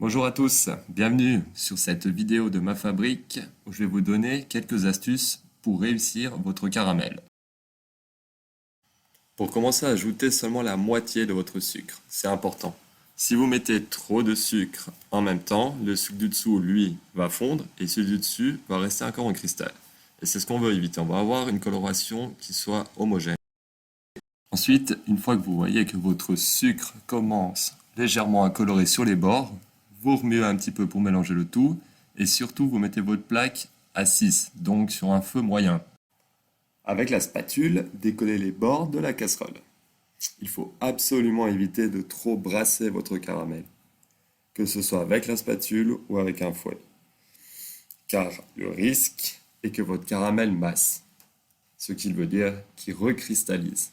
Bonjour à tous, bienvenue sur cette vidéo de ma fabrique où je vais vous donner quelques astuces pour réussir votre caramel. Pour commencer, ajoutez seulement la moitié de votre sucre, c'est important. Si vous mettez trop de sucre en même temps, le sucre du dessous, lui, va fondre et celui du dessus va rester encore en cristal. Et c'est ce qu'on veut éviter, on va avoir une coloration qui soit homogène. Ensuite, une fois que vous voyez que votre sucre commence légèrement à colorer sur les bords, vous remuez un petit peu pour mélanger le tout et surtout vous mettez votre plaque à 6, donc sur un feu moyen. Avec la spatule, décollez les bords de la casserole. Il faut absolument éviter de trop brasser votre caramel, que ce soit avec la spatule ou avec un fouet, car le risque est que votre caramel masse, ce qui veut dire qu'il recristallise.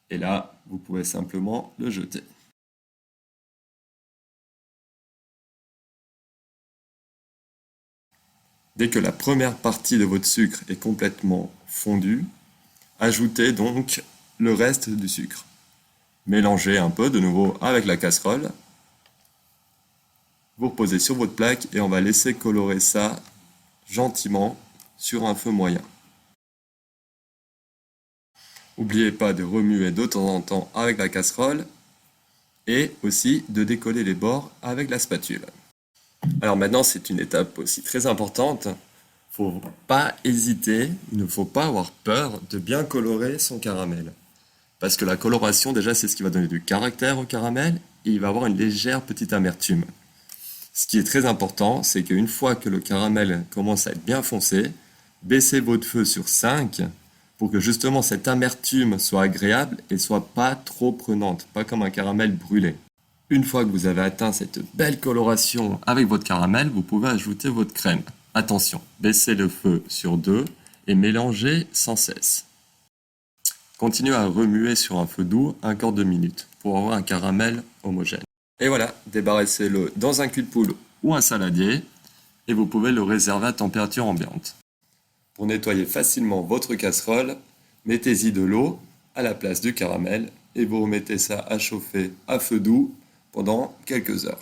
Et là, vous pouvez simplement le jeter. Dès que la première partie de votre sucre est complètement fondue, ajoutez donc le reste du sucre. Mélangez un peu de nouveau avec la casserole. Vous reposez sur votre plaque et on va laisser colorer ça gentiment sur un feu moyen. N'oubliez pas de remuer de temps en temps avec la casserole et aussi de décoller les bords avec la spatule. Alors maintenant, c'est une étape aussi très importante. Faut pas hésiter, il ne faut pas avoir peur de bien colorer son caramel. Parce que la coloration, déjà, c'est ce qui va donner du caractère au caramel et il va avoir une légère petite amertume. Ce qui est très important, c'est qu'une fois que le caramel commence à être bien foncé, baissez votre feu sur 5 pour que justement cette amertume soit agréable et soit pas trop prenante, pas comme un caramel brûlé. Une fois que vous avez atteint cette belle coloration avec votre caramel, vous pouvez ajouter votre crème. Attention, baissez le feu sur 2 et mélangez sans cesse. Continuez à remuer sur un feu doux un quart de minute pour avoir un caramel homogène. Et voilà, débarrassez-le dans un cul de poule ou un saladier et vous pouvez le réserver à température ambiante. Pour nettoyer facilement votre casserole, mettez-y de l'eau à la place du caramel et vous remettez ça à chauffer à feu doux pendant quelques heures.